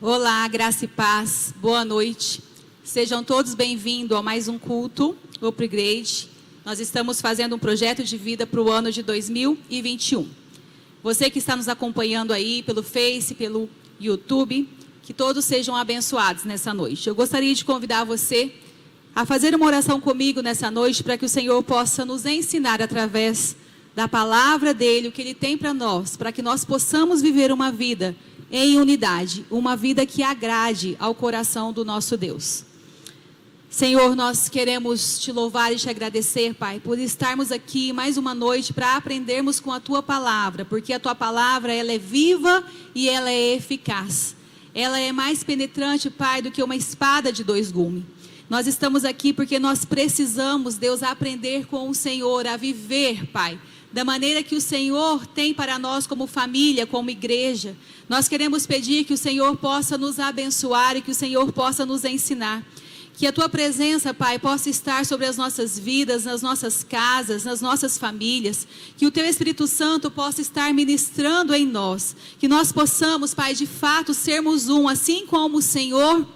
Olá, graça e paz, boa noite. Sejam todos bem-vindos a mais um culto, o Upgrade. Nós estamos fazendo um projeto de vida para o ano de 2021. Você que está nos acompanhando aí pelo Face, pelo YouTube, que todos sejam abençoados nessa noite. Eu gostaria de convidar você a fazer uma oração comigo nessa noite, para que o Senhor possa nos ensinar através da palavra dEle, o que Ele tem para nós, para que nós possamos viver uma vida em unidade, uma vida que agrade ao coração do nosso Deus. Senhor, nós queremos te louvar e te agradecer, Pai, por estarmos aqui mais uma noite para aprendermos com a Tua palavra, porque a Tua palavra, ela é viva e ela é eficaz. Ela é mais penetrante, Pai, do que uma espada de dois gumes. Nós estamos aqui porque nós precisamos, Deus, aprender com o Senhor, a viver, Pai, da maneira que o Senhor tem para nós como família, como igreja. Nós queremos pedir que o Senhor possa nos abençoar e que o Senhor possa nos ensinar. Que a Tua presença, Pai, possa estar sobre as nossas vidas, nas nossas casas, nas nossas famílias. Que o Teu Espírito Santo possa estar ministrando em nós. Que nós possamos, Pai, de fato sermos um, assim como o Senhor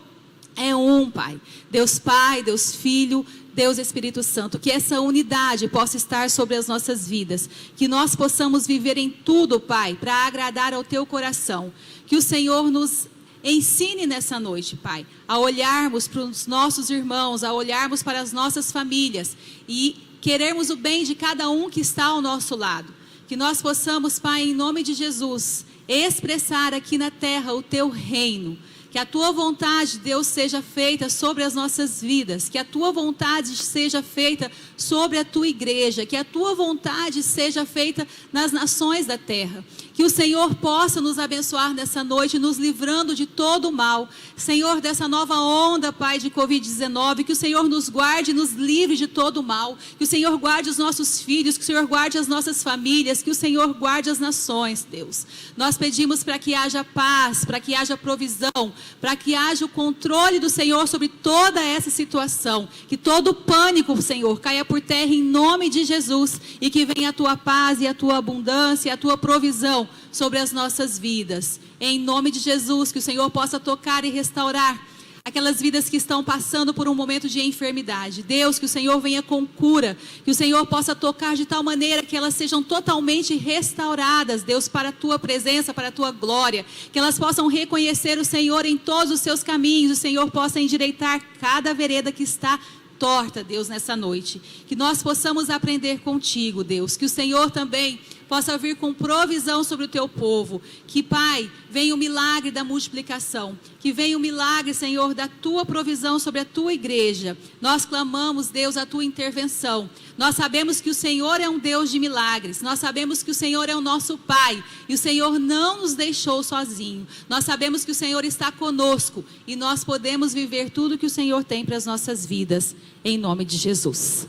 é um, Pai. Deus Pai, Deus Filho, Deus Espírito Santo, que essa unidade possa estar sobre as nossas vidas, que nós possamos viver em tudo, Pai, para agradar ao Teu coração, que o Senhor nos ensine nessa noite, Pai, a olharmos para os nossos irmãos, a olharmos para as nossas famílias e querermos o bem de cada um que está ao nosso lado, que nós possamos, Pai, em nome de Jesus, expressar aqui na terra o Teu reino. Que a Tua vontade, Deus, seja feita sobre as nossas vidas. Que a Tua vontade seja feita sobre a Tua igreja. Que a Tua vontade seja feita nas nações da terra. Que o Senhor possa nos abençoar nessa noite, nos livrando de todo o mal. Senhor, dessa nova onda, Pai, de Covid-19, que o Senhor nos guarde e nos livre de todo o mal. Que o Senhor guarde os nossos filhos, que o Senhor guarde as nossas famílias, que o Senhor guarde as nações, Deus. Nós pedimos para que haja paz, para que haja provisão, para que haja o controle do Senhor sobre toda essa situação. Que todo pânico, Senhor, caia por terra em nome de Jesus. E que venha a Tua paz e a Tua abundância e a Tua provisão sobre as nossas vidas. Em nome de Jesus, que o Senhor possa tocar e restaurar aquelas vidas que estão passando por um momento de enfermidade. Deus, que o Senhor venha com cura, que o Senhor possa tocar de tal maneira que elas sejam totalmente restauradas, Deus, para a Tua presença, para a Tua glória, que elas possam reconhecer o Senhor em todos os seus caminhos, o Senhor possa endireitar cada vereda que está torta, Deus, nessa noite. Que nós possamos aprender contigo, Deus, que o Senhor também possa vir com provisão sobre o Teu povo. Que, Pai, venha o milagre da multiplicação. Que venha o milagre, Senhor, da Tua provisão sobre a Tua igreja. Nós clamamos, Deus, a Tua intervenção. Nós sabemos que o Senhor é um Deus de milagres. Nós sabemos que o Senhor é o nosso Pai. E o Senhor não nos deixou sozinho. Nós sabemos que o Senhor está conosco. E nós podemos viver tudo que o Senhor tem para as nossas vidas. Em nome de Jesus.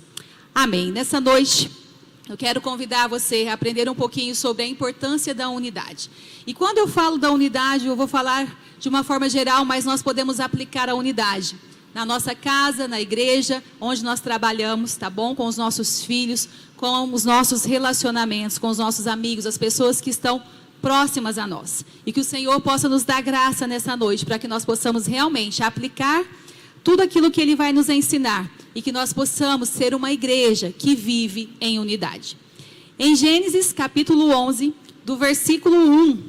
Amém. Nessa noite, eu quero convidar você a aprender um pouquinho sobre a importância da unidade. E quando eu falo da unidade, eu vou falar de uma forma geral, mas nós podemos aplicar a unidade na nossa casa, na igreja, onde nós trabalhamos, tá bom? Com os nossos filhos, com os nossos relacionamentos, com os nossos amigos, as pessoas que estão próximas a nós. E que o Senhor possa nos dar graça nessa noite, para que nós possamos realmente aplicar tudo aquilo que Ele vai nos ensinar. E que nós possamos ser uma igreja que vive em unidade. Em Gênesis capítulo 11, do versículo 1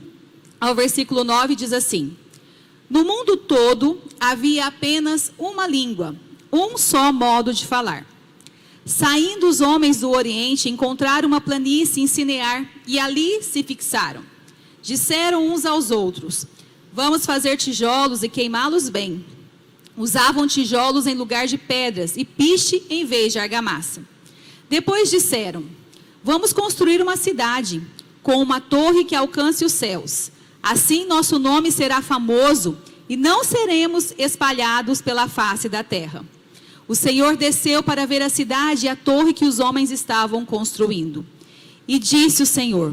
ao versículo 9, diz assim: No mundo todo havia apenas uma língua, um só modo de falar. Saindo os homens do Oriente, encontraram uma planície em Sinear e ali se fixaram. Disseram uns aos outros: Vamos fazer tijolos e queimá-los bem. Usavam tijolos em lugar de pedras e piche em vez de argamassa. Depois disseram: Vamos construir uma cidade com uma torre que alcance os céus. Assim nosso nome será famoso e não seremos espalhados pela face da terra. O Senhor desceu para ver a cidade e a torre que os homens estavam construindo. E disse o Senhor: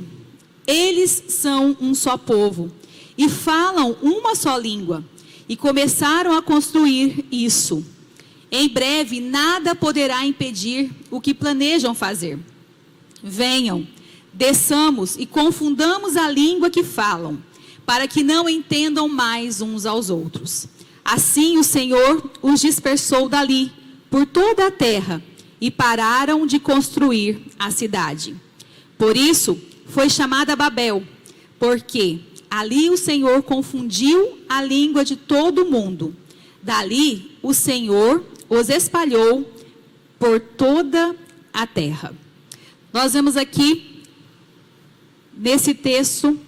Eles são um só povo e falam uma só língua. E começaram a construir isso. Em breve, nada poderá impedir o que planejam fazer. Venham, desçamos e confundamos a língua que falam, para que não entendam mais uns aos outros. Assim o Senhor os dispersou dali, por toda a terra, e pararam de construir a cidade. Por isso foi chamada Babel, porque ali o Senhor confundiu a língua de todo o mundo. Dali o Senhor os espalhou por toda a terra. Nós vemos aqui, nesse texto,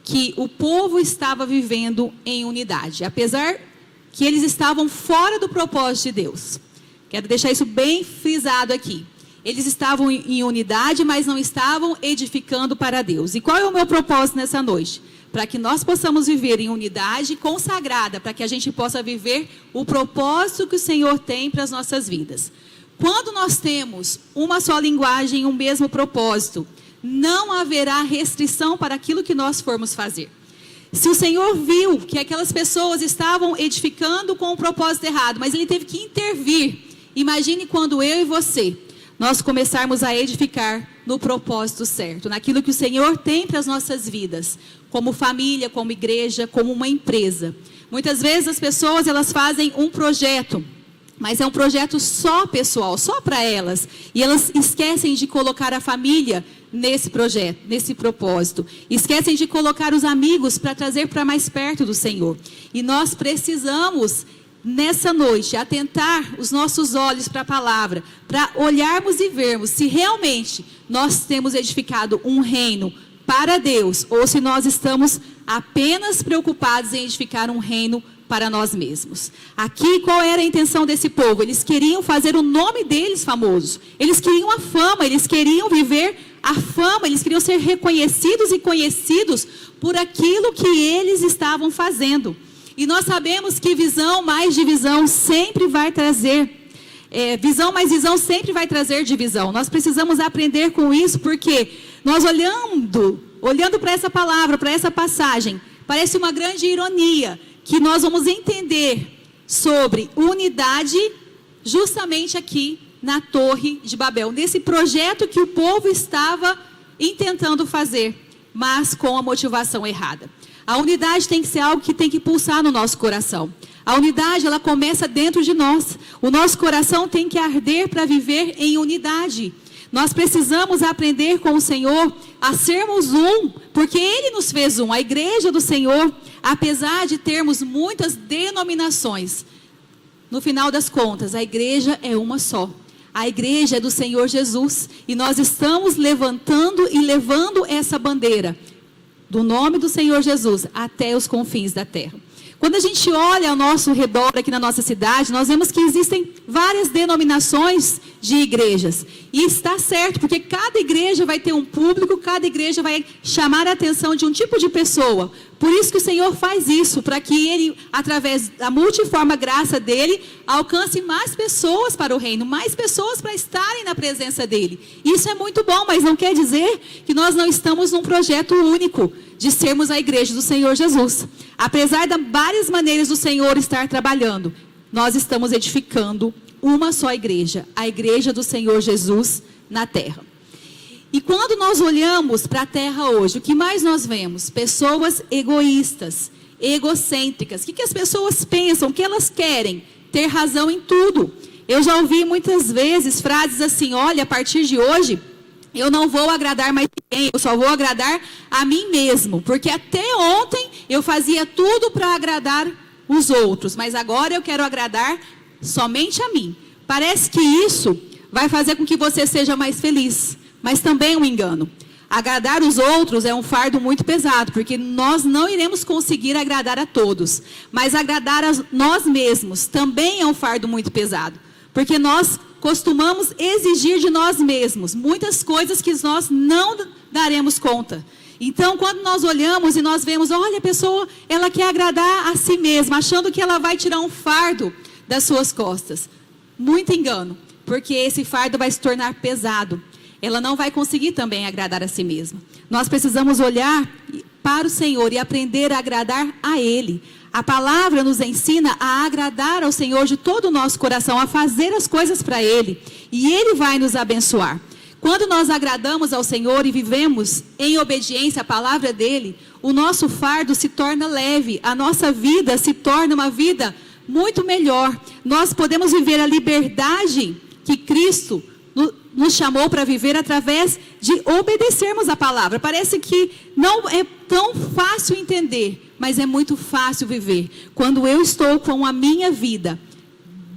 que o povo estava vivendo em unidade, apesar que eles estavam fora do propósito de Deus. Quero deixar isso bem frisado aqui. Eles estavam em unidade, mas não estavam edificando para Deus. E qual é o meu propósito nessa noite? Para que nós possamos viver em unidade consagrada, para que a gente possa viver o propósito que o Senhor tem para as nossas vidas. Quando nós temos uma só linguagem e um mesmo propósito, não haverá restrição para aquilo que nós formos fazer. Se o Senhor viu que aquelas pessoas estavam edificando com um propósito errado, mas Ele teve que intervir. Imagine quando eu e você, nós começarmos a edificar no propósito certo, naquilo que o Senhor tem para as nossas vidas, como família, como igreja, como uma empresa. Muitas vezes as pessoas, elas fazem um projeto, mas é um projeto só pessoal, só para elas. E elas esquecem de colocar a família nesse projeto, nesse propósito. Esquecem de colocar os amigos para trazer para mais perto do Senhor. E nós precisamos, nessa noite, atentar os nossos olhos para a palavra, para olharmos e vermos se realmente nós temos edificado um reino para Deus, ou se nós estamos apenas preocupados em edificar um reino para nós mesmos. Aqui, qual era a intenção desse povo? Eles queriam fazer o nome deles famoso. Eles queriam a fama, eles queriam viver a fama, eles queriam ser reconhecidos e conhecidos por aquilo que eles estavam fazendo. E nós sabemos que visão mais divisão sempre vai trazer, visão mais visão sempre vai trazer divisão. Nós precisamos aprender com isso, porque nós olhando para essa palavra, para essa passagem, parece uma grande ironia, que nós vamos entender sobre unidade justamente aqui na Torre de Babel, nesse projeto que o povo estava intentando fazer, mas com a motivação errada. A unidade tem que ser algo que tem que pulsar no nosso coração. A unidade, ela começa dentro de nós. O nosso coração tem que arder para viver em unidade. Nós precisamos aprender com o Senhor a sermos um, porque Ele nos fez um. A igreja do Senhor, apesar de termos muitas denominações, no final das contas, a igreja é uma só. A igreja é do Senhor Jesus. E nós estamos levantando e levando essa bandeira do nome do Senhor Jesus até os confins da terra. Quando a gente olha ao nosso redor aqui na nossa cidade, nós vemos que existem várias denominações de igrejas. E está certo, porque cada igreja vai ter um público, cada igreja vai chamar a atenção de um tipo de pessoa. Por isso que o Senhor faz isso, para que Ele, através da multiforme graça dEle, alcance mais pessoas para o reino, mais pessoas para estarem na presença dEle. Isso é muito bom, mas não quer dizer que nós não estamos num projeto único de sermos a igreja do Senhor Jesus. Apesar de várias maneiras do Senhor estar trabalhando, nós estamos edificando uma só igreja, a igreja do Senhor Jesus na terra. E quando nós olhamos para a terra hoje, o que mais nós vemos? Pessoas egoístas, egocêntricas. O que as pessoas pensam? O que elas querem? Ter razão em tudo. Eu já ouvi muitas vezes frases assim: olha, a partir de hoje, eu não vou agradar mais ninguém, eu só vou agradar a mim mesmo. Porque até ontem eu fazia tudo para agradar os outros, mas agora eu quero agradar somente a mim. Parece que isso vai fazer com que você seja mais feliz, mas também é um engano. Agradar os outros é um fardo muito pesado, porque nós não iremos conseguir agradar a todos. Mas agradar a nós mesmos também é um fardo muito pesado, porque nós costumamos exigir de nós mesmos muitas coisas que nós não daremos conta. Então, quando nós olhamos e nós vemos, olha, a pessoa, ela quer agradar a si mesma, achando que ela vai tirar um fardo das suas costas. Muito engano, porque esse fardo vai se tornar pesado. Ela não vai conseguir também agradar a si mesma. Nós precisamos olhar para o Senhor e aprender a agradar a Ele. A palavra nos ensina a agradar ao Senhor de todo o nosso coração, a fazer as coisas para Ele. E Ele vai nos abençoar. Quando nós agradamos ao Senhor e vivemos em obediência à palavra dele, o nosso fardo se torna leve, a nossa vida se torna uma vida muito melhor. Nós podemos viver a liberdade que Cristo nos chamou para viver através de obedecermos a palavra. Parece que não é tão fácil entender, mas é muito fácil viver. Quando eu estou com a minha vida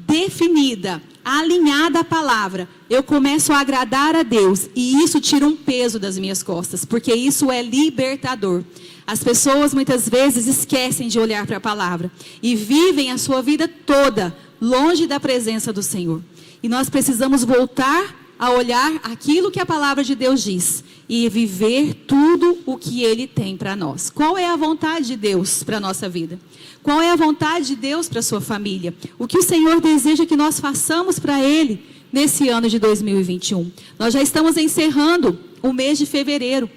definida, alinhada à palavra, eu começo a agradar a Deus, e isso tira um peso das minhas costas, porque isso é libertador. As pessoas muitas vezes esquecem de olhar para a palavra e vivem a sua vida toda longe da presença do Senhor. E nós precisamos voltar a olhar aquilo que a palavra de Deus diz e viver tudo o que Ele tem para nós. Qual é a vontade de Deus para a nossa vida? Qual é a vontade de Deus para a sua família? O que o Senhor deseja que nós façamos para Ele nesse ano de 2021? Nós já estamos encerrando o mês de fevereiro.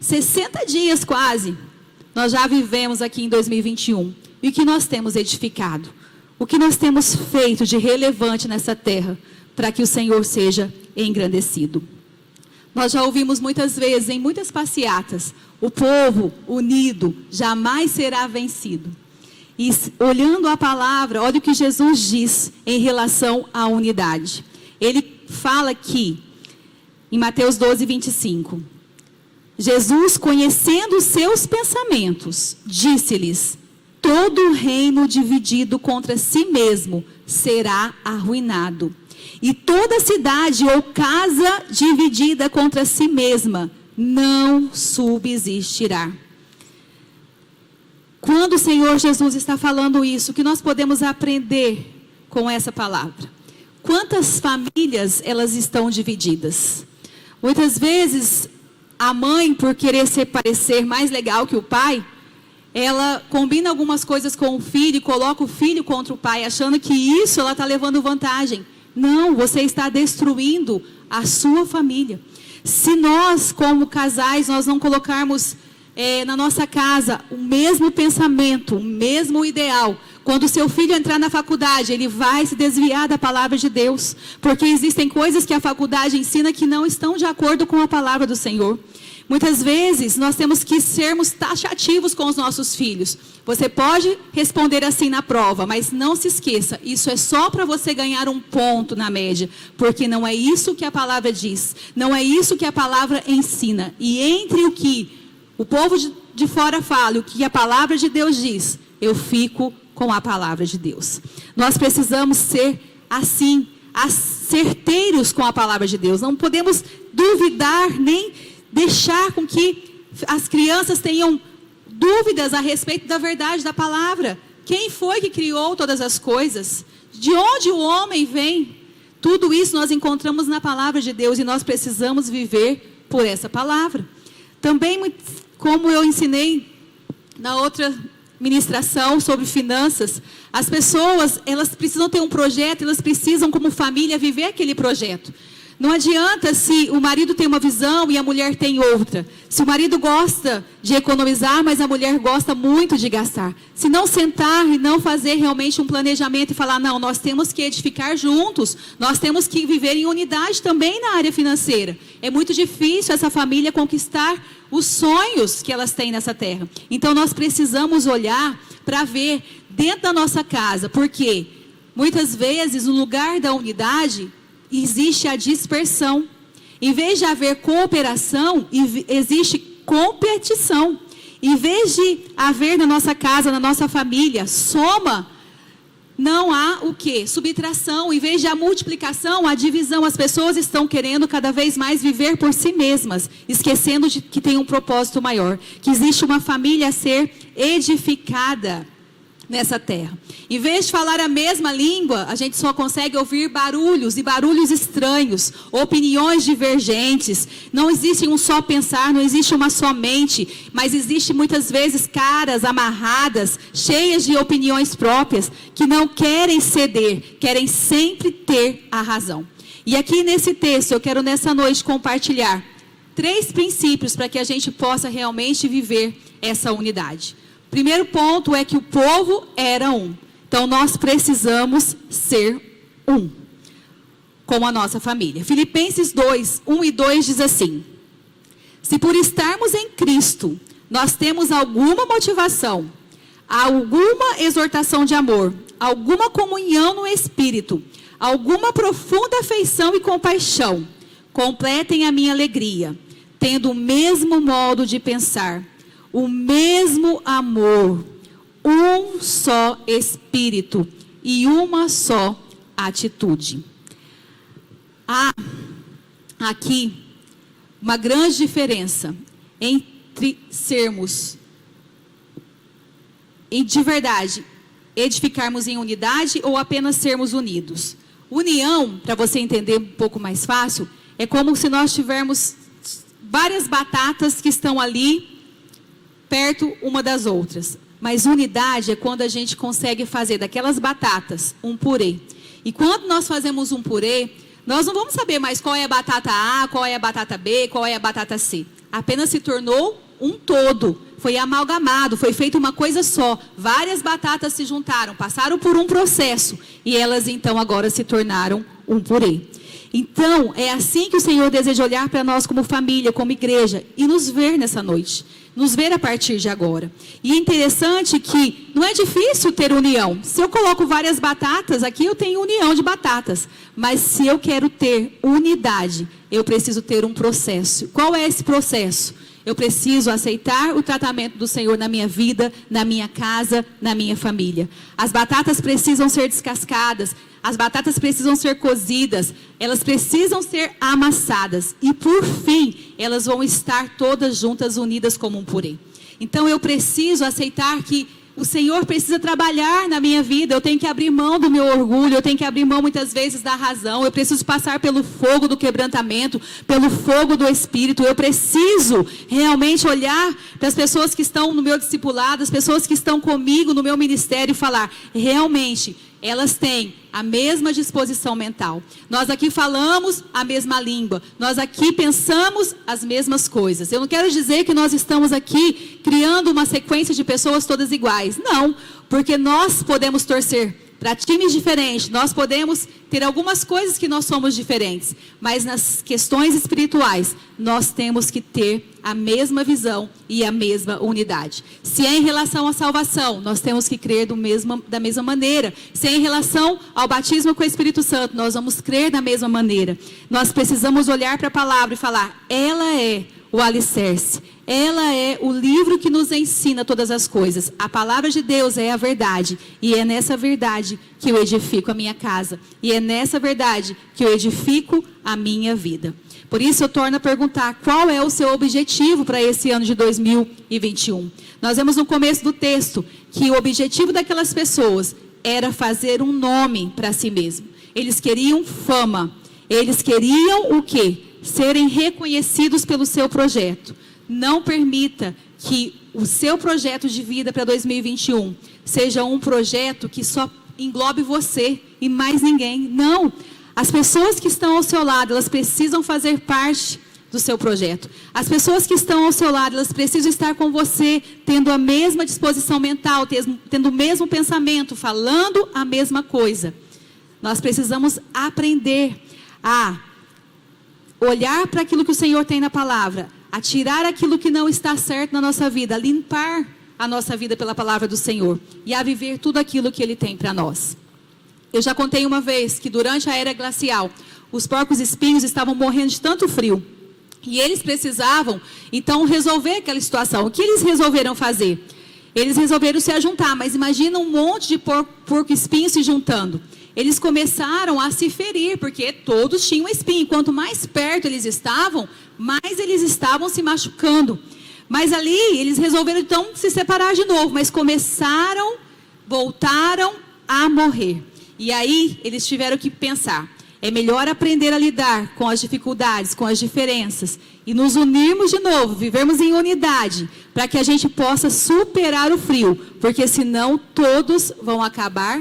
60 dias quase nós já vivemos aqui em 2021. E o que nós temos edificado? O que nós temos feito de relevante nessa terra para que o Senhor seja engrandecido? Nós já ouvimos muitas vezes, em muitas passeatas, o povo unido jamais será vencido. E olhando a palavra, olha o que Jesus diz em relação à unidade. Ele fala aqui, em Mateus 12, 25. Jesus, conhecendo os seus pensamentos, disse-lhes: todo reino dividido contra si mesmo será arruinado. E toda cidade ou casa dividida contra si mesma não subsistirá. Quando o Senhor Jesus está falando isso, o que nós podemos aprender com essa palavra? Quantas famílias elas estão divididas? Muitas vezes a mãe, por querer parecer mais legal que o pai, ela combina algumas coisas com o filho e coloca o filho contra o pai, achando que isso ela está levando vantagem. Não, você está destruindo a sua família. Se nós, como casais, nós não colocarmos na nossa casa o mesmo pensamento, o mesmo ideal, quando o seu filho entrar na faculdade, ele vai se desviar da palavra de Deus, porque existem coisas que a faculdade ensina que não estão de acordo com a palavra do Senhor. Muitas vezes nós temos que sermos taxativos com os nossos filhos. Você pode responder assim na prova, mas não se esqueça, isso é só para você ganhar um ponto na média, porque não é isso que a palavra diz, não é isso que a palavra ensina. E entre o que o povo de fora fala e o que a palavra de Deus diz, eu fico com a palavra de Deus. Nós precisamos ser assim, certeiros com a palavra de Deus. Não podemos duvidar nem deixar com que as crianças tenham dúvidas a respeito da verdade da palavra. Quem foi que criou todas as coisas? De onde o homem vem? Tudo isso nós encontramos na palavra de Deus e nós precisamos viver por essa palavra. Também, como eu ensinei na outra ministração sobre finanças, as pessoas, elas precisam ter um projeto, elas precisam, como família, viver aquele projeto. Não adianta se o marido tem uma visão e a mulher tem outra. Se o marido gosta de economizar, mas a mulher gosta muito de gastar. Se não sentar e não fazer realmente um planejamento e falar, não, nós temos que edificar juntos, nós temos que viver em unidade também na área financeira. É muito difícil essa família conquistar os sonhos que elas têm nessa terra. Então nós precisamos olhar para ver dentro da nossa casa, porque muitas vezes no lugar da unidade existe a dispersão. Em vez de haver cooperação, existe competição. Em vez de haver na nossa casa, na nossa família, soma, não há o quê? Subtração. Em vez de a multiplicação, a divisão. As pessoas estão querendo cada vez mais viver por si mesmas, esquecendo de que tem um propósito maior, que existe uma família a ser edificada nessa terra. Em vez de falar a mesma língua, a gente só consegue ouvir barulhos e barulhos estranhos, opiniões divergentes. Não existe um só pensar, não existe uma só mente, mas existe muitas vezes caras amarradas, cheias de opiniões próprias, que não querem ceder, querem sempre ter a razão. E aqui nesse texto, eu quero nessa noite compartilhar 3 princípios para que a gente possa realmente viver essa unidade. Primeiro ponto é que o povo era um. Então nós precisamos ser um. com a nossa família. Filipenses 2, 1 e 2 diz assim: se por estarmos em Cristo, nós temos alguma motivação, alguma exortação de amor, alguma comunhão no Espírito, alguma profunda afeição e compaixão, completem a minha alegria, tendo o mesmo modo de pensar, o mesmo amor, um só Espírito e uma só atitude. Há aqui uma grande diferença entre sermos, e de verdade, edificarmos em unidade ou apenas sermos unidos. União, para você entender um pouco mais fácil, é como se nós tivermos várias batatas que estão ali perto uma das outras. Mas unidade é quando a gente consegue fazer daquelas batatas um purê. E quando nós fazemos um purê, nós não vamos saber mais qual é a batata A, qual é a batata B, qual é a batata C. Apenas se tornou um todo. Foi amalgamado, foi feita uma coisa só. Várias batatas se juntaram, passaram por um processo. E elas então agora se tornaram um purê. Então, é assim que o Senhor deseja olhar para nós como família, como igreja, e nos ver nessa noite. Nos ver a partir de agora. E é interessante que não é difícil ter união. Se eu coloco várias batatas, aqui eu tenho união de batatas. Mas se eu quero ter unidade, eu preciso ter um processo. Qual é esse processo? Eu preciso aceitar o tratamento do Senhor na minha vida, na minha casa, na minha família. As batatas precisam ser descascadas, as batatas precisam ser cozidas, elas precisam ser amassadas. E por fim, elas vão estar todas juntas, unidas como um purê. Então eu preciso aceitar que o Senhor precisa trabalhar na minha vida. Eu tenho que abrir mão do meu orgulho, eu tenho que abrir mão muitas vezes da razão. Eu preciso passar pelo fogo do quebrantamento, pelo fogo do Espírito. Eu preciso realmente olhar para as pessoas que estão no meu discipulado, as pessoas que estão comigo no meu ministério e falar, realmente, elas têm a mesma disposição mental. Nós aqui falamos a mesma língua. Nós aqui pensamos as mesmas coisas. Eu não quero dizer que nós estamos aqui criando uma sequência de pessoas todas iguais. Não, porque nós podemos torcer para times diferentes. Nós podemos ter algumas coisas que nós somos diferentes. Mas nas questões espirituais, nós temos que ter a mesma visão e a mesma unidade. Se é em relação à salvação, nós temos que crer da mesma maneira. Se é em relação ao batismo com o Espírito Santo, nós vamos crer da mesma maneira. Nós precisamos olhar para a palavra e falar, ela é o alicerce. Ela é o livro que nos ensina todas as coisas. A palavra de Deus é a verdade. E é nessa verdade que eu edifico a minha casa. E é nessa verdade que eu edifico a minha vida. Por isso eu torno a perguntar, qual é o seu objetivo para esse ano de 2021? Nós vemos no começo do texto que o objetivo daquelas pessoas era fazer um nome para si mesmo. Eles queriam fama. Eles queriam o quê? Serem reconhecidos pelo seu projeto. Não permita que o seu projeto de vida para 2021 seja um projeto que só englobe você e mais ninguém. Não. As pessoas que estão ao seu lado, elas precisam fazer parte do seu projeto. As pessoas que estão ao seu lado, elas precisam estar com você, tendo a mesma disposição mental, tendo o mesmo pensamento, falando a mesma coisa. Nós precisamos aprender a olhar para aquilo que o Senhor tem na palavra, a tirar aquilo que não está certo na nossa vida, a limpar a nossa vida pela palavra do Senhor e a viver tudo aquilo que Ele tem para nós. Eu já contei uma vez que durante a era glacial, os porcos-espinhos estavam morrendo de tanto frio. E eles precisavam, então, resolver aquela situação. O que eles resolveram fazer? Eles resolveram se ajuntar, mas imagina um monte de porco-espinho se juntando. Eles começaram a se ferir, porque todos tinham espinho. Quanto mais perto eles estavam, mais eles estavam se machucando. Mas ali, eles resolveram então se separar de novo, mas voltaram a morrer. E aí, eles tiveram que pensar, é melhor aprender a lidar com as dificuldades, com as diferenças, e nos unirmos de novo, vivermos em unidade, para que a gente possa superar o frio, porque senão todos vão acabar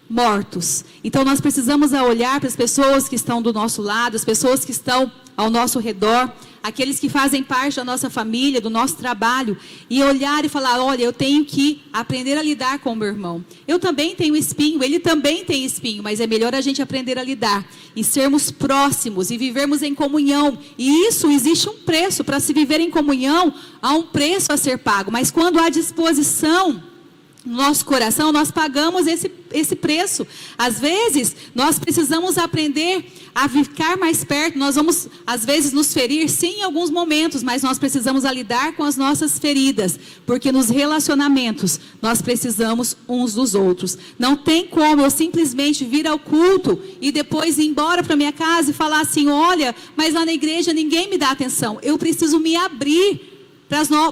mortos. Então nós precisamos olhar para as pessoas que estão do nosso lado, as pessoas que estão ao nosso redor, aqueles que fazem parte da nossa família, do nosso trabalho, e olhar e falar, olha, eu tenho que aprender a lidar com o meu irmão. Eu também tenho espinho, ele também tem espinho, mas é melhor a gente aprender a lidar e sermos próximos e vivermos em comunhão. E isso, existe um preço. Para se viver em comunhão, há um preço a ser pago, mas quando há disposição no nosso coração, nós pagamos esse preço. Às vezes, nós precisamos aprender a ficar mais perto. Nós vamos, às vezes, nos ferir, sim, em alguns momentos, mas nós precisamos lidar com as nossas feridas, porque nos relacionamentos, nós precisamos uns dos outros. Não tem como eu simplesmente vir ao culto e depois ir embora para minha casa e falar assim, olha, mas lá na igreja ninguém me dá atenção. Eu preciso me abrir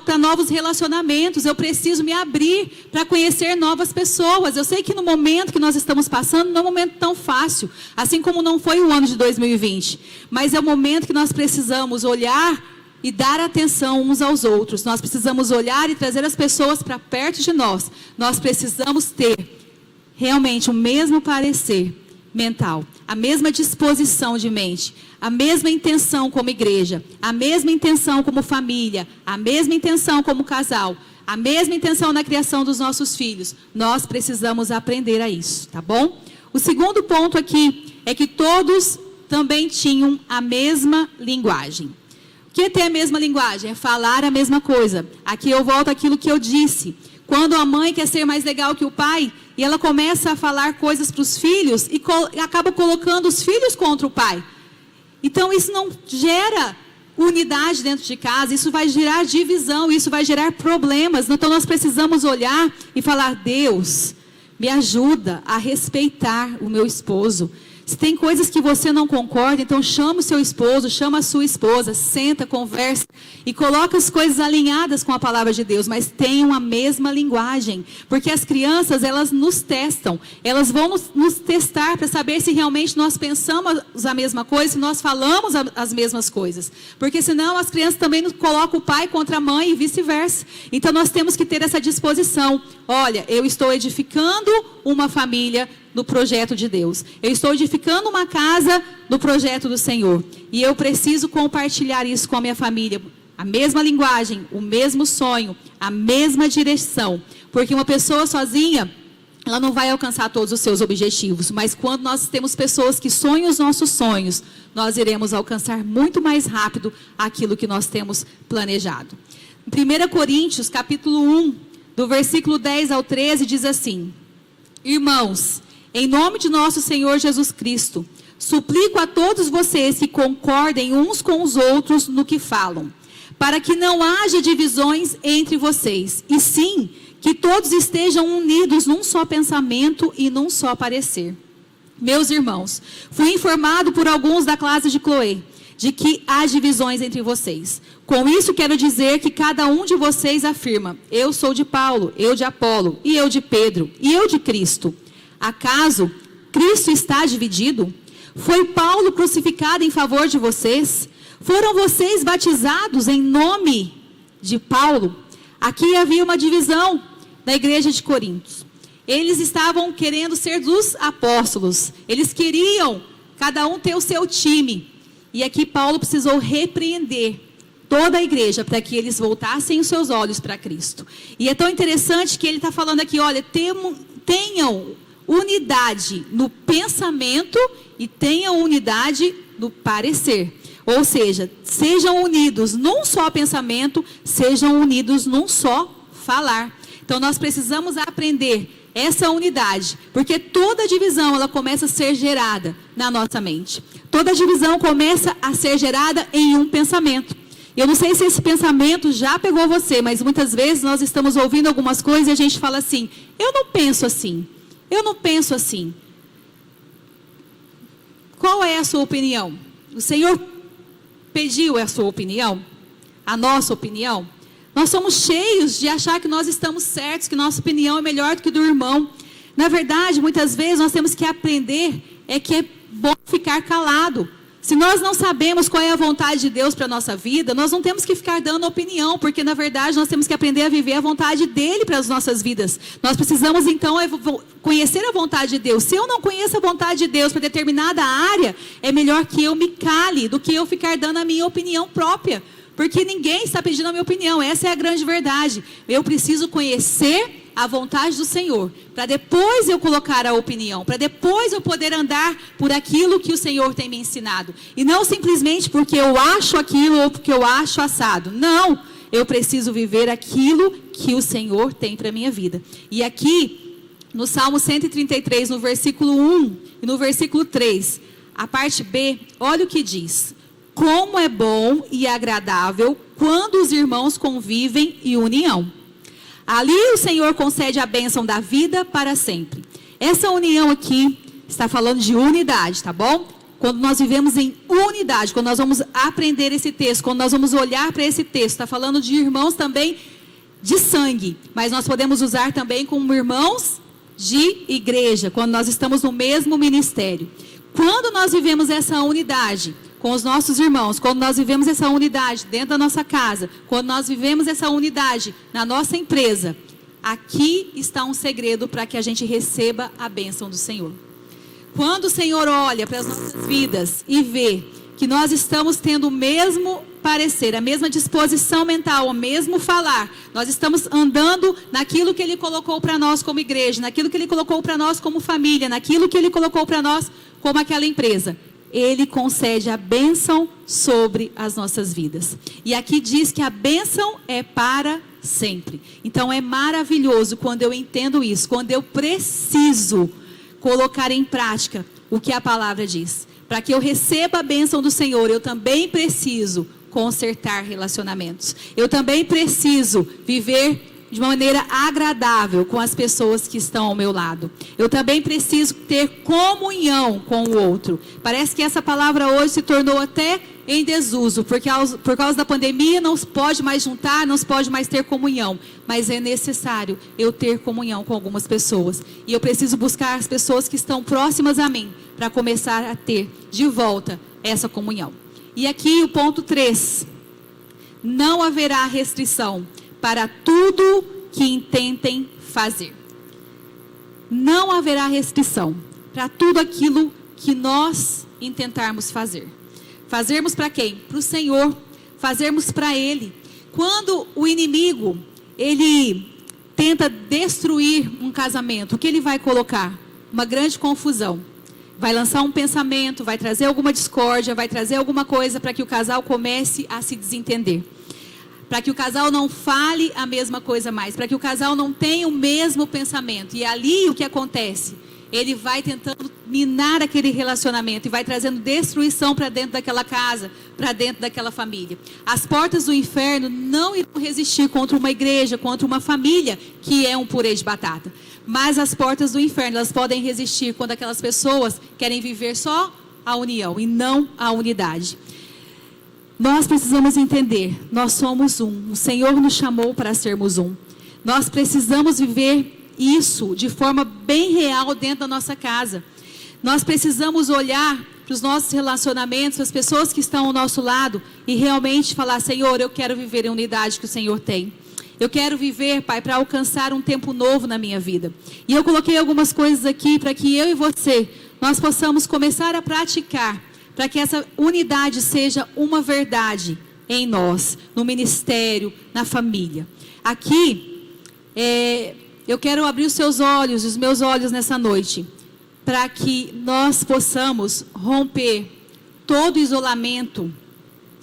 para novos relacionamentos, eu preciso me abrir para conhecer novas pessoas. Eu sei que no momento que nós estamos passando, não é um momento tão fácil, assim como não foi o ano de 2020, mas é o momento que nós precisamos olhar e dar atenção uns aos outros. Nós precisamos olhar e trazer as pessoas para perto de nós. Nós precisamos ter realmente o mesmo parecer mental, a mesma disposição de mente, a mesma intenção como igreja, a mesma intenção como família, a mesma intenção como casal, a mesma intenção na criação dos nossos filhos. Nós precisamos aprender a isso, tá bom? O segundo ponto aqui é que todos também tinham a mesma linguagem. O que é ter a mesma linguagem? É falar a mesma coisa. Aqui eu volto àquilo que eu disse. Quando a mãe quer ser mais legal que o pai, e ela começa a falar coisas para os filhos e acaba colocando os filhos contra o pai. Então isso não gera unidade dentro de casa, isso vai gerar divisão, isso vai gerar problemas. Então nós precisamos olhar e falar, Deus, me ajuda a respeitar o meu esposo. Se tem coisas que você não concorda, então chama o seu esposo, chama a sua esposa, senta, conversa e coloca as coisas alinhadas com a palavra de Deus, mas tenham a mesma linguagem, porque as crianças, elas nos testam, elas vão nos testar para saber se realmente nós pensamos a mesma coisa, se nós falamos as mesmas coisas, porque senão as crianças também colocam o pai contra a mãe e vice-versa. Então nós temos que ter essa disposição. Olha, eu estou edificando uma família no projeto de Deus. Eu estou edificando uma casa no projeto do Senhor. E eu preciso compartilhar isso com a minha família. A mesma linguagem, o mesmo sonho, a mesma direção. Porque uma pessoa sozinha, ela não vai alcançar todos os seus objetivos. Mas quando nós temos pessoas que sonham os nossos sonhos, nós iremos alcançar muito mais rápido aquilo que nós temos planejado. Em 1 Coríntios, capítulo 1, do versículo 10 ao 13, diz assim: Irmãos, em nome de nosso Senhor Jesus Cristo, suplico a todos vocês que concordem uns com os outros no que falam, para que não haja divisões entre vocês, e sim, que todos estejam unidos num só pensamento e num só parecer. Meus irmãos, fui informado por alguns da classe de Cloé, de que há divisões entre vocês. Com isso quero dizer que cada um de vocês afirma, eu sou de Paulo, eu de Apolo, e eu de Pedro, e eu de Cristo. Acaso Cristo está dividido? Foi Paulo crucificado em favor de vocês? Foram vocês batizados em nome de Paulo? Aqui havia uma divisão na igreja de Corinto. Eles estavam querendo ser dos apóstolos. Eles queriam cada um ter o seu time. E aqui Paulo precisou repreender toda a igreja para que eles voltassem os seus olhos para Cristo. E é tão interessante que ele está falando aqui, olha, tenham unidade no pensamento e tenham unidade no parecer. Ou seja, sejam unidos num só pensamento, sejam unidos num só falar. Então nós precisamos aprender essa unidade, porque toda divisão ela começa a ser gerada na nossa mente. Toda divisão começa a ser gerada em um pensamento. Eu não sei se esse pensamento já pegou você, mas muitas vezes nós estamos ouvindo algumas coisas e a gente fala assim, eu não penso assim, eu não penso assim. Qual é a sua opinião? O Senhor pediu a sua opinião? A nossa opinião? Nós somos cheios de achar que nós estamos certos, que nossa opinião é melhor do que do irmão. Na verdade, muitas vezes nós temos que aprender que é bom ficar calado. Se nós não sabemos qual é a vontade de Deus para a nossa vida, nós não temos que ficar dando opinião, porque na verdade nós temos que aprender a viver a vontade dEle para as nossas vidas. Nós precisamos então conhecer a vontade de Deus. Se eu não conheço a vontade de Deus para determinada área, é melhor que eu me cale do que eu ficar dando a minha opinião própria. Porque ninguém está pedindo a minha opinião, essa é a grande verdade. Eu preciso conhecer a vontade do Senhor, para depois eu colocar a opinião, para depois eu poder andar por aquilo que o Senhor tem me ensinado. E não simplesmente porque eu acho aquilo ou porque eu acho assado. Não, eu preciso viver aquilo que o Senhor tem para a minha vida. E aqui, no Salmo 133, no versículo 1 e no versículo 3, a parte B, olha o que diz. Como é bom e agradável quando os irmãos convivem em união. Ali o Senhor concede a bênção da vida para sempre. Essa união aqui está falando de unidade, tá bom? Quando nós vivemos em unidade, quando nós vamos aprender esse texto, quando nós vamos olhar para esse texto, está falando de irmãos também de sangue, mas nós podemos usar também como irmãos de igreja, quando nós estamos no mesmo ministério. Quando nós vivemos essa unidade com os nossos irmãos, quando nós vivemos essa unidade dentro da nossa casa, quando nós vivemos essa unidade na nossa empresa, aqui está um segredo para que a gente receba a bênção do Senhor. Quando o Senhor olha para as nossas vidas e vê que nós estamos tendo o mesmo parecer, a mesma disposição mental, o mesmo falar, nós estamos andando naquilo que Ele colocou para nós como igreja, naquilo que Ele colocou para nós como família, naquilo que Ele colocou para nós como aquela empresa, Ele concede a bênção sobre as nossas vidas. E aqui diz que a bênção é para sempre. Então é maravilhoso quando eu entendo isso, quando eu preciso colocar em prática o que a palavra diz. Para que eu receba a bênção do Senhor, eu também preciso consertar relacionamentos. Eu também preciso viver de maneira agradável com as pessoas que estão ao meu lado. Eu também preciso ter comunhão com o outro. Parece que essa palavra hoje se tornou até em desuso, porque por causa da pandemia não se pode mais juntar, não se pode mais ter comunhão. Mas é necessário eu ter comunhão com algumas pessoas. E eu preciso buscar as pessoas que estão próximas a mim, para começar a ter de volta essa comunhão. E aqui o ponto 3. Não haverá restrição para tudo que intentem fazer. Não haverá restrição para tudo aquilo que nós intentarmos fazer. Fazermos para quem? Para o Senhor. Fazermos para Ele. Quando o inimigo, ele tenta destruir um casamento, o que ele vai colocar? Uma grande confusão. Vai lançar um pensamento, vai trazer alguma discórdia, vai trazer alguma coisa para que o casal comece a se desentender. Para que o casal não fale a mesma coisa mais, para que o casal não tenha o mesmo pensamento. E ali o que acontece? Ele vai tentando minar aquele relacionamento e vai trazendo destruição para dentro daquela casa, para dentro daquela família. As portas do inferno não irão resistir contra uma igreja, contra uma família que é um purê de batata. Mas as portas do inferno, elas podem resistir quando aquelas pessoas querem viver só a união e não a unidade. Nós precisamos entender, nós somos um. O Senhor nos chamou para sermos um. Nós precisamos viver isso de forma bem real dentro da nossa casa. Nós precisamos olhar para os nossos relacionamentos, para as pessoas que estão ao nosso lado e realmente falar: Senhor, eu quero viver a unidade que o Senhor tem. Eu quero viver, Pai, para alcançar um tempo novo na minha vida. E eu coloquei algumas coisas aqui para que eu e você, nós possamos começar a praticar, para que essa unidade seja uma verdade em nós, no ministério, na família. Aqui, eu quero abrir os seus olhos, os meus olhos nessa noite, para que nós possamos romper todo o isolamento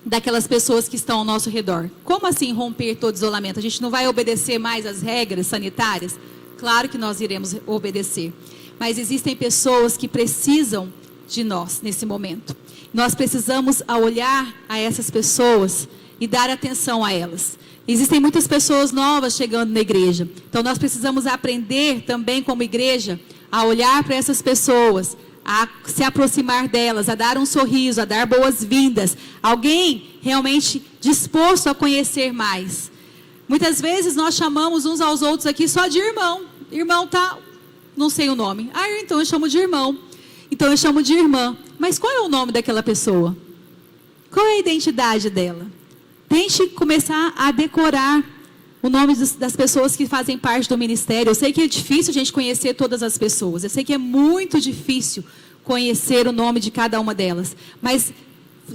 daquelas pessoas que estão ao nosso redor. Como assim romper todo isolamento? A gente não vai obedecer mais às regras sanitárias? Claro que nós iremos obedecer. Mas existem pessoas que precisam de nós nesse momento. Nós precisamos olhar a essas pessoas e dar atenção a elas. Existem muitas pessoas novas chegando na igreja. Então nós precisamos aprender também como igreja a olhar para essas pessoas, a se aproximar delas, a dar um sorriso, a dar boas-vindas. Alguém realmente disposto a conhecer mais. Muitas vezes nós chamamos uns aos outros aqui só de irmão. Irmão tá, não sei o nome. Ah, então eu chamo de irmão. Então eu chamo de irmã. mas qual é o nome daquela pessoa? Qual é a identidade dela? Tente começar a decorar o nome das pessoas que fazem parte do ministério. Eu sei que é difícil a gente conhecer todas as pessoas. Eu sei que é muito difícil conhecer o nome de cada uma delas. Mas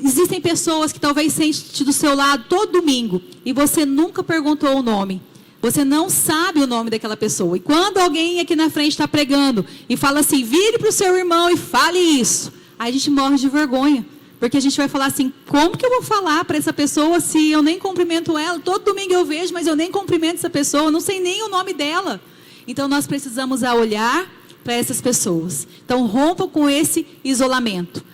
existem pessoas que talvez sentem do seu lado todo domingo e você nunca perguntou o nome. Você não sabe o nome daquela pessoa. E quando alguém aqui na frente está pregando e fala assim, vire para o seu irmão e fale isso, aí a gente morre de vergonha. Porque a gente vai falar assim, como que eu vou falar para essa pessoa se eu nem cumprimento ela? Todo domingo eu vejo, mas eu nem cumprimento essa pessoa, eu não sei nem o nome dela. Então nós precisamos olhar para essas pessoas. Então rompa com esse isolamento.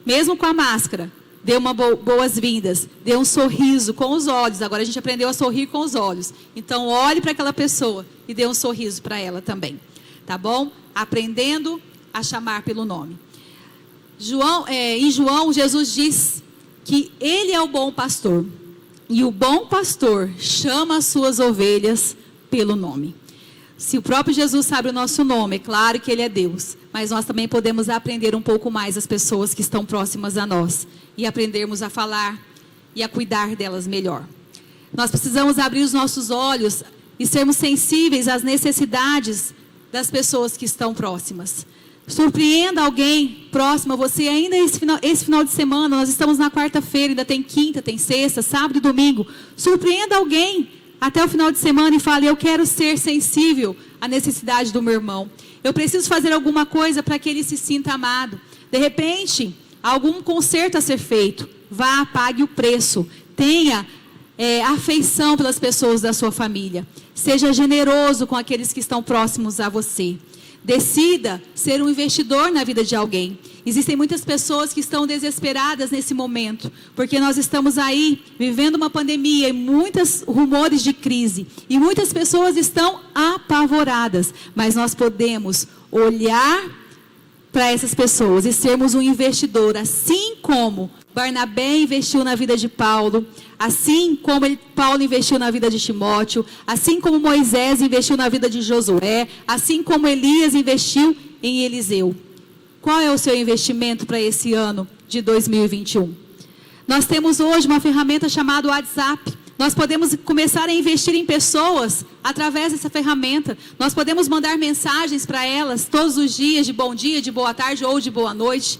Mesmo com a máscara, dê uma boas-vindas, dê um sorriso com os olhos. Agora a gente aprendeu a sorrir com os olhos. Então olhe para aquela pessoa e dê um sorriso para ela também. Tá bom? Aprendendo a chamar pelo nome. Em João, Jesus diz que Ele é o bom pastor. E o bom pastor chama as suas ovelhas pelo nome. Se o próprio Jesus sabe o nosso nome, é claro que Ele é Deus. Mas nós também podemos aprender um pouco mais as pessoas que estão próximas a nós. E aprendermos a falar e a cuidar delas melhor. Nós precisamos abrir os nossos olhos e sermos sensíveis às necessidades das pessoas que estão próximas. Surpreenda alguém próximo a você, ainda esse final de semana, nós estamos na quarta-feira, ainda tem quinta, tem sexta, sábado e domingo. Surpreenda alguém até o final de semana e fale, eu quero ser sensível à necessidade do meu irmão. Eu preciso fazer alguma coisa para que ele se sinta amado. De repente, algum conserto a ser feito, vá, pague o preço. Tenha afeição pelas pessoas da sua família. Seja generoso com aqueles que estão próximos a você. Decida ser um investidor na vida de alguém. Existem muitas pessoas que estão desesperadas nesse momento, porque nós estamos aí vivendo uma pandemia e muitos rumores de crise. E muitas pessoas estão apavoradas, mas nós podemos olhar para essas pessoas e sermos um investidor, assim como Barnabé investiu na vida de Paulo, assim como Paulo investiu na vida de Timóteo, assim como Moisés investiu na vida de Josué, assim como Elias investiu em Eliseu. Qual é o seu investimento para esse ano de 2021? Nós temos hoje uma ferramenta chamada WhatsApp. Nós podemos começar a investir em pessoas através dessa ferramenta. Nós podemos mandar mensagens para elas todos os dias, de bom dia, de boa tarde ou de boa noite.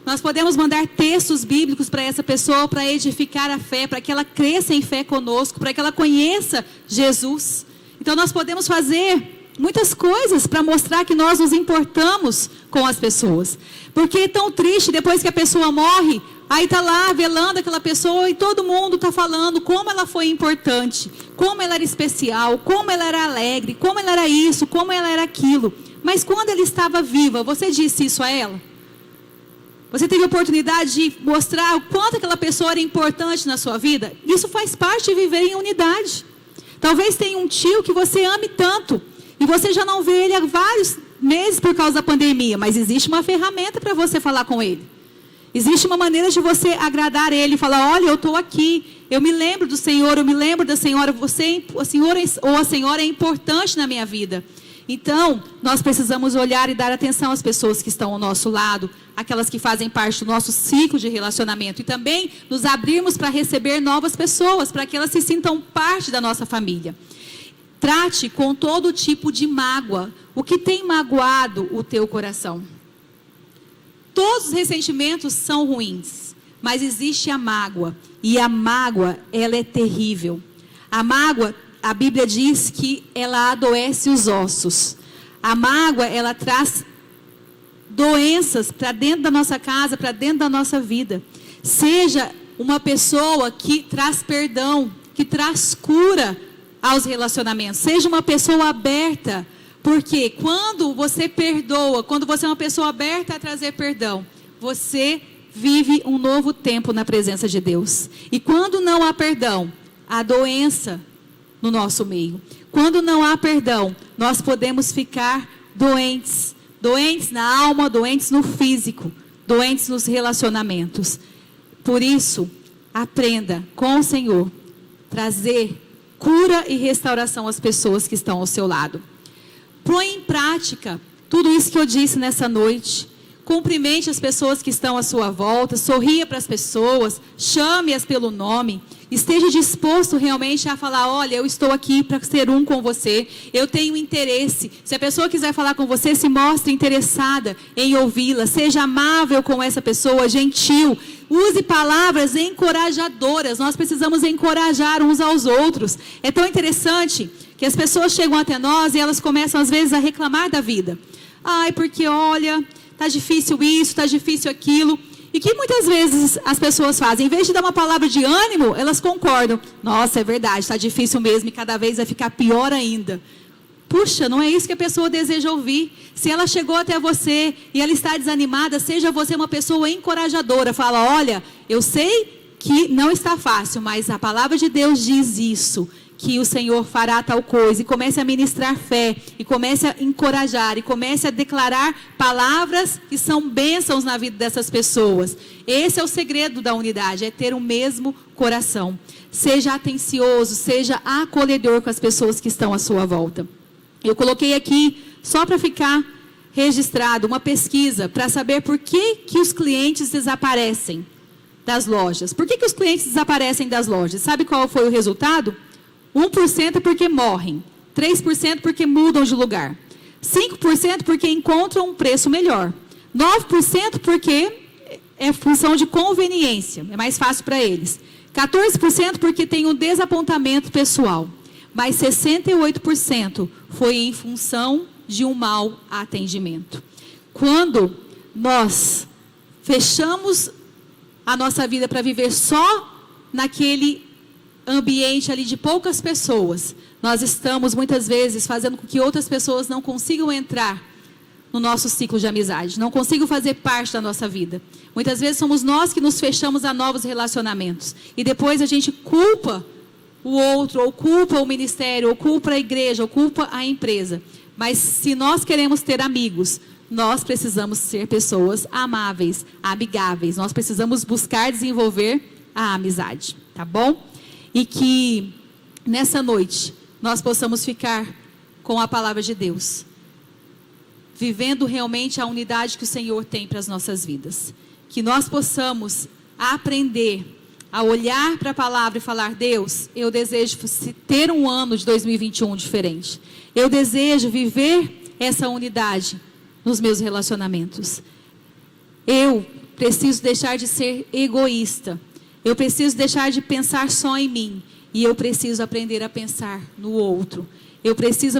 Nós podemos mandar textos bíblicos para essa pessoa, para edificar a fé, para que ela cresça em fé conosco, para que ela conheça Jesus. Então nós podemos fazer muitas coisas para mostrar que nós nos importamos com as pessoas. Porque é tão triste depois que a pessoa morre, aí está lá velando aquela pessoa e todo mundo está falando como ela foi importante, como ela era especial, como ela era alegre, como ela era isso, como ela era aquilo. Mas quando ela estava viva, você disse isso a ela? Você teve a oportunidade de mostrar o quanto aquela pessoa era importante na sua vida? Isso faz parte de viver em unidade. Talvez tenha um tio que você ame tanto e você já não vê ele há vários meses por causa da pandemia, mas existe uma ferramenta para você falar com ele. Existe uma maneira de você agradar ele e falar, olha, eu estou aqui, eu me lembro do Senhor, eu me lembro da senhora, a senhora é importante na minha vida. Então, nós precisamos olhar e dar atenção às pessoas que estão ao nosso lado, aquelas que fazem parte do nosso ciclo de relacionamento. E também nos abrirmos para receber novas pessoas, para que elas se sintam parte da nossa família. Trate com todo tipo de mágoa. O que tem magoado o teu coração? Todos os ressentimentos são ruins, mas existe a mágoa. E a mágoa, ela é terrível. A mágoa, a Bíblia diz que ela adoece os ossos. A mágoa, ela traz doenças para dentro da nossa casa, para dentro da nossa vida. Seja uma pessoa que traz perdão, que traz cura aos relacionamentos. Seja uma pessoa aberta, porque quando você perdoa, quando você é uma pessoa aberta a trazer perdão, você vive um novo tempo na presença de Deus. E quando não há perdão, há doença no nosso meio. Quando não há perdão, nós podemos ficar doentes. Doentes na alma, doentes no físico, doentes nos relacionamentos. Por isso, aprenda com o Senhor trazer cura e restauração às pessoas que estão ao seu lado. Põe em prática tudo isso que eu disse nessa noite. cumprimente as pessoas que estão à sua volta, sorria para as pessoas, chame-as pelo nome, esteja disposto realmente a falar, olha, eu estou aqui para ser um com você, eu tenho interesse. Se a pessoa quiser falar com você, se mostre interessada em ouvi-la, seja amável com essa pessoa, gentil, use palavras encorajadoras. Nós precisamos encorajar uns aos outros. É tão interessante que as pessoas chegam até nós e elas começam às vezes a reclamar da vida. Ai, porque olha, está difícil isso, está difícil aquilo. E que muitas vezes as pessoas fazem, em vez de dar uma palavra de ânimo, elas concordam. Nossa, é verdade, está difícil mesmo e cada vez vai ficar pior ainda. Puxa, não é isso que a pessoa deseja ouvir. Se ela chegou até você e ela está desanimada, seja você uma pessoa encorajadora. Fala, olha, eu sei que não está fácil, mas a palavra de Deus diz isso, que o Senhor fará tal coisa, e comece a ministrar fé, e comece a encorajar, e comece a declarar palavras que são bênçãos na vida dessas pessoas. Esse é o segredo da unidade, é ter o mesmo coração. Seja atencioso, seja acolhedor com as pessoas que estão à sua volta. Eu coloquei aqui, só para ficar registrado, uma pesquisa para saber por que os clientes desaparecem das lojas. Por que os clientes desaparecem das lojas? Sabe qual foi o resultado? 1% porque morrem, 3% porque mudam de lugar, 5% porque encontram um preço melhor, 9% porque é função de conveniência, é mais fácil para eles, 14% porque tem um desapontamento pessoal, mas 68% foi em função de um mau atendimento. Quando nós fechamos a nossa vida para viver só naquele ambiente ali de poucas pessoas, nós estamos muitas vezes fazendo com que outras pessoas não consigam entrar no nosso ciclo de amizade, não consigam fazer parte da nossa vida. Muitas vezes somos nós que nos fechamos a novos relacionamentos e depois a gente culpa o outro, ou culpa o ministério, ou culpa a igreja, ou culpa a empresa. Mas se nós queremos ter amigos, nós precisamos ser pessoas amáveis, amigáveis, nós precisamos buscar desenvolver a amizade, tá bom? E que nessa noite nós possamos ficar com a palavra de Deus, vivendo realmente a unidade que o Senhor tem para as nossas vidas. Que nós possamos aprender a olhar para a palavra e falar, Deus, eu desejo ter um ano de 2021 diferente. Eu desejo viver essa unidade nos meus relacionamentos. Eu preciso deixar de ser egoísta. Eu preciso deixar de pensar só em mim. E eu preciso aprender a pensar no outro. Eu preciso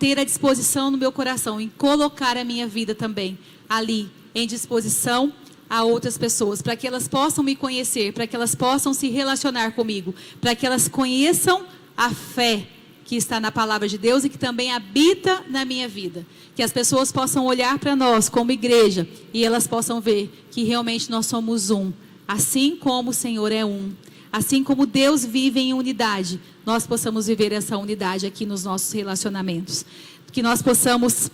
ter a disposição no meu coração em colocar a minha vida também ali, em disposição a outras pessoas, para que elas possam me conhecer, para que elas possam se relacionar comigo, para que elas conheçam a fé que está na palavra de Deus e que também habita na minha vida. Que as pessoas possam olhar para nós como igreja e elas possam ver que realmente nós somos um. Assim como o Senhor é um, assim como Deus vive em unidade, nós possamos viver essa unidade aqui nos nossos relacionamentos. Que nós possamos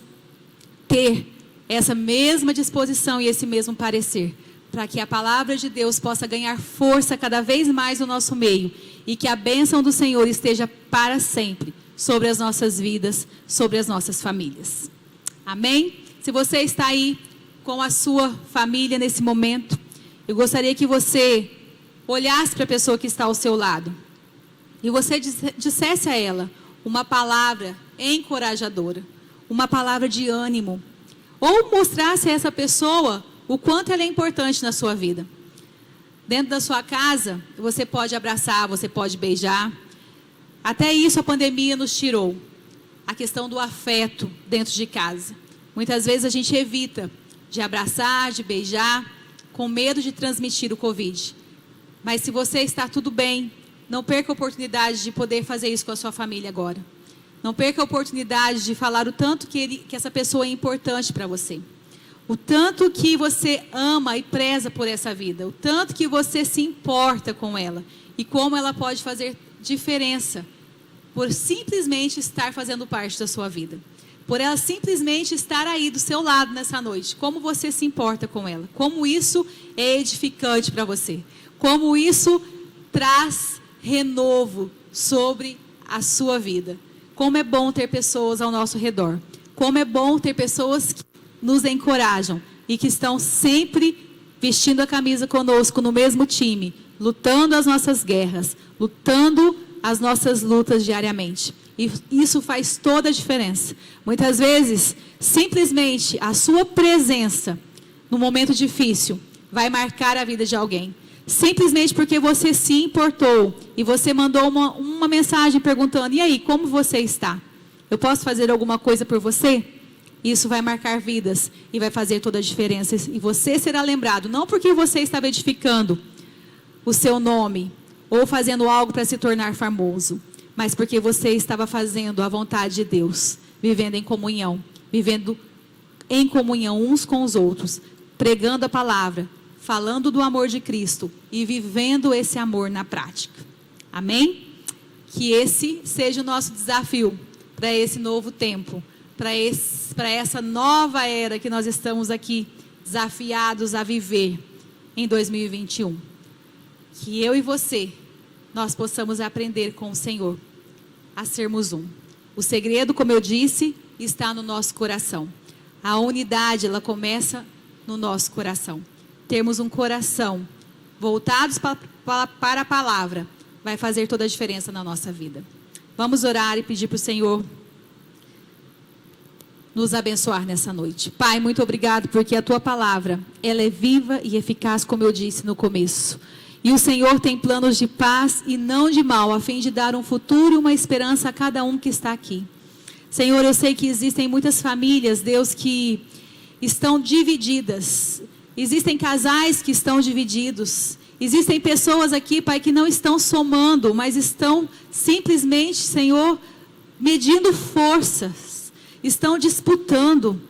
ter essa mesma disposição e esse mesmo parecer, para que a palavra de Deus possa ganhar força cada vez mais no nosso meio e que a bênção do Senhor esteja para sempre sobre as nossas vidas, sobre as nossas famílias. Amém? Se você está aí com a sua família nesse momento, eu gostaria que você olhasse para a pessoa que está ao seu lado e você dissesse a ela uma palavra encorajadora, uma palavra de ânimo, ou mostrasse a essa pessoa o quanto ela é importante na sua vida. Dentro da sua casa, você pode abraçar, você pode beijar. Até isso a pandemia nos tirou, a questão do afeto dentro de casa. Muitas vezes a gente evita de abraçar, de beijar, com medo de transmitir o Covid. Mas se você está tudo bem, não perca a oportunidade de poder fazer isso com a sua família agora. Não perca a oportunidade de falar o tanto que essa pessoa é importante para você. O tanto que você ama e preza por essa vida. O tanto que você se importa com ela. E como ela pode fazer diferença por simplesmente estar fazendo parte da sua vida. Por ela simplesmente estar aí do seu lado nessa noite. Como você se importa com ela. Como isso é edificante para você. Como isso traz renovo sobre a sua vida. Como é bom ter pessoas ao nosso redor. Como é bom ter pessoas que nos encorajam e que estão sempre vestindo a camisa conosco no mesmo time, lutando as nossas guerras, lutando as nossas lutas diariamente. E isso faz toda a diferença. Muitas vezes, simplesmente a sua presença no momento difícil vai marcar a vida de alguém. Simplesmente porque você se importou e você mandou uma mensagem perguntando: e aí, como você está? Eu posso fazer alguma coisa por você? Isso vai marcar vidas e vai fazer toda a diferença. E você será lembrado, não porque você estava edificando o seu nome ou fazendo algo para se tornar famoso, mas porque você estava fazendo a vontade de Deus, vivendo em comunhão uns com os outros, pregando a palavra, falando do amor de Cristo e vivendo esse amor na prática. Amém? Que esse seja o nosso desafio para esse novo tempo, para essa nova era que nós estamos aqui desafiados a viver em 2021. Que eu e você, nós possamos aprender com o Senhor a sermos um. O segredo, como eu disse, está no nosso coração. A unidade, ela começa no nosso coração. Termos um coração voltados para a palavra vai fazer toda a diferença na nossa vida. Vamos orar e pedir para o Senhor nos abençoar nessa noite. Pai, muito obrigado porque a Tua palavra, ela é viva e eficaz, como eu disse no começo. E o Senhor tem planos de paz e não de mal, a fim de dar um futuro e uma esperança a cada um que está aqui. Senhor, eu sei que existem muitas famílias, Deus, que estão divididas. Existem casais que estão divididos. Existem pessoas aqui, Pai, que não estão somando, mas estão simplesmente, Senhor, medindo forças. Estão disputando.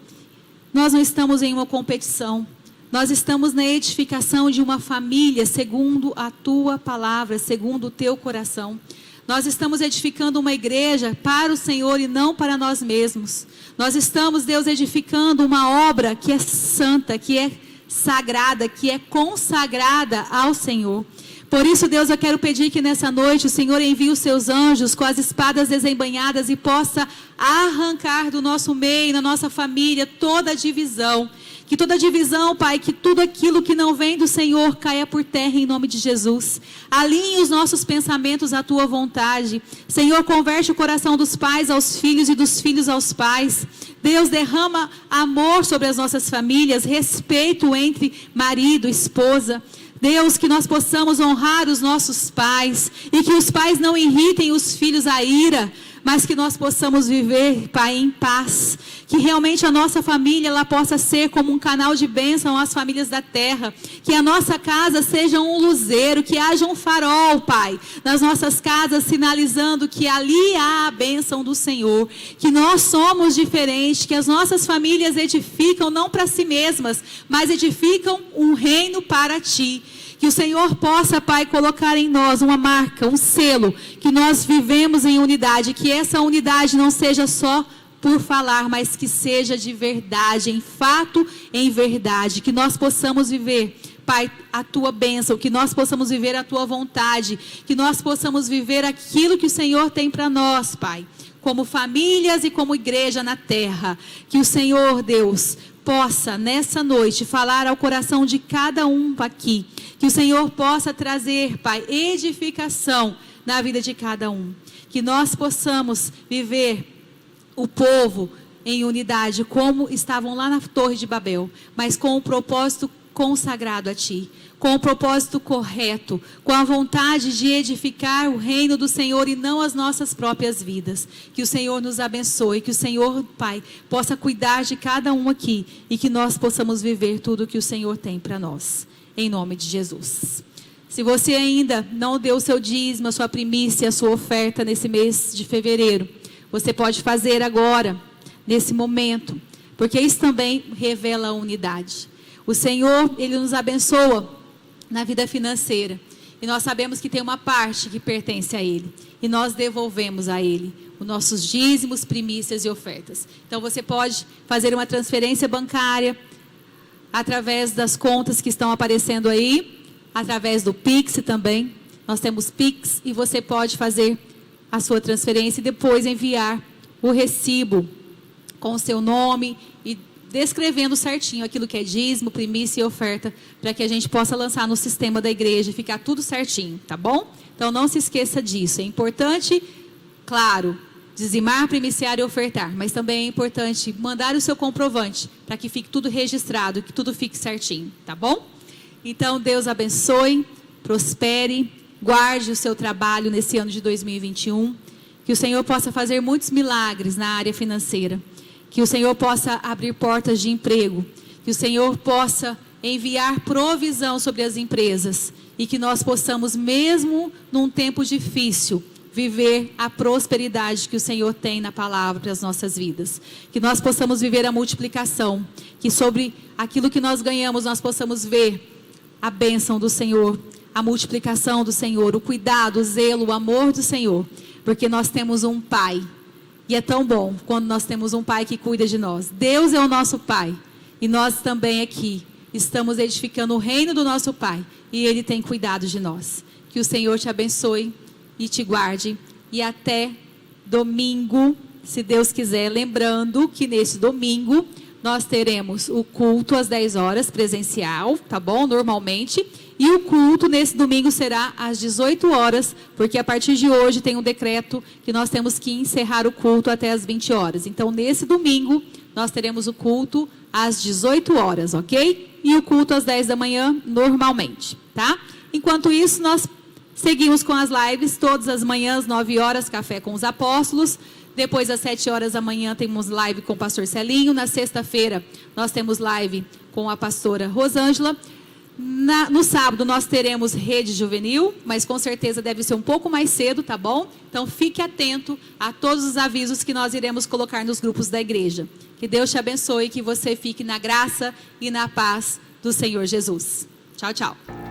Nós não estamos em uma competição. Nós estamos na edificação de uma família, segundo a Tua palavra, segundo o Teu coração. Nós estamos edificando uma igreja para o Senhor e não para nós mesmos. Nós estamos, Deus, edificando uma obra que é santa, que é sagrada, que é consagrada ao Senhor. Por isso, Deus, eu quero pedir que nessa noite o Senhor envie os seus anjos com as espadas desembainhadas e possa arrancar do nosso meio, na nossa família, toda a divisão. Que toda divisão, Pai, que tudo aquilo que não vem do Senhor caia por terra em nome de Jesus. Alinhe os nossos pensamentos à Tua vontade. Senhor, converte o coração dos pais aos filhos e dos filhos aos pais. Deus, derrama amor sobre as nossas famílias, respeito entre marido e esposa. Deus, que nós possamos honrar os nossos pais e que os pais não irritem os filhos à ira, mas que nós possamos viver, Pai, em paz. Que realmente a nossa família ela possa ser como um canal de bênção às famílias da terra. Que a nossa casa seja um luzeiro, que haja um farol, Pai, nas nossas casas, sinalizando que ali há a bênção do Senhor. Que nós somos diferentes, que as nossas famílias edificam não para si mesmas, mas edificam um reino para Ti. Que o Senhor possa, Pai, colocar em nós uma marca, um selo, que nós vivemos em unidade, que essa unidade não seja só por falar, mas que seja de verdade, em fato, em verdade, que nós possamos viver, Pai, a Tua bênção, que nós possamos viver a Tua vontade, que nós possamos viver aquilo que o Senhor tem para nós, Pai, como famílias e como igreja na terra. Que o Senhor, Deus, possa nessa noite falar ao coração de cada um aqui, que o Senhor possa trazer, Pai, edificação na vida de cada um, que nós possamos viver o povo em unidade, como estavam lá na Torre de Babel, mas com o propósito consagrado a Ti, com o propósito correto, com a vontade de edificar o reino do Senhor e não as nossas próprias vidas. Que o Senhor nos abençoe, que o Senhor, Pai, possa cuidar de cada um aqui e que nós possamos viver tudo o que o Senhor tem para nós, em nome de Jesus. Se você ainda não deu o seu dízimo, a sua primícia, a sua oferta nesse mês de fevereiro, você pode fazer agora, nesse momento, porque isso também revela a unidade. O Senhor, Ele nos abençoa na vida financeira. E nós sabemos que tem uma parte que pertence a Ele. E nós devolvemos a Ele os nossos dízimos, primícias e ofertas. Então você pode fazer uma transferência bancária através das contas que estão aparecendo aí, através do Pix também. Nós temos Pix e você pode fazer a sua transferência e depois enviar o recibo com o seu nome e descrevendo certinho aquilo que é dízimo, primícia e oferta, para que a gente possa lançar no sistema da igreja e ficar tudo certinho, tá bom? Então não se esqueça disso. É importante, claro, dizimar, primiciar e ofertar, mas também é importante mandar o seu comprovante para que fique tudo registrado, que tudo fique certinho, tá bom? Então Deus abençoe, prospere, guarde o seu trabalho nesse ano de 2021, que o Senhor possa fazer muitos milagres na área financeira, que o Senhor possa abrir portas de emprego, que o Senhor possa enviar provisão sobre as empresas e que nós possamos, mesmo num tempo difícil, viver a prosperidade que o Senhor tem na palavra para as nossas vidas. Que nós possamos viver a multiplicação, que sobre aquilo que nós ganhamos nós possamos ver a bênção do Senhor, a multiplicação do Senhor, o cuidado, o zelo, o amor do Senhor, porque nós temos um Pai. E é tão bom quando nós temos um Pai que cuida de nós. Deus é o nosso Pai. E nós também aqui estamos edificando o reino do nosso Pai. E Ele tem cuidado de nós. Que o Senhor te abençoe e te guarde. E até domingo, se Deus quiser. Lembrando que nesse domingo nós teremos o culto às 10 horas, presencial, tá bom? Normalmente. E o culto nesse domingo será às 18 horas, porque a partir de hoje tem um decreto que nós temos que encerrar o culto até às 20 horas. Então, nesse domingo, nós teremos o culto às 18 horas, ok? E o culto às 10 da manhã, normalmente, tá? Enquanto isso, nós seguimos com as lives, todas as manhãs, 9 horas, Café com os Apóstolos. Depois, às 7 horas da manhã, temos live com o pastor Celinho. Na sexta-feira, nós temos live com a pastora Rosângela. No sábado nós teremos rede juvenil, mas com certeza deve ser um pouco mais cedo, tá bom? Então fique atento a todos os avisos que nós iremos colocar nos grupos da igreja. Que Deus te abençoe e que você fique na graça e na paz do Senhor Jesus. Tchau, tchau.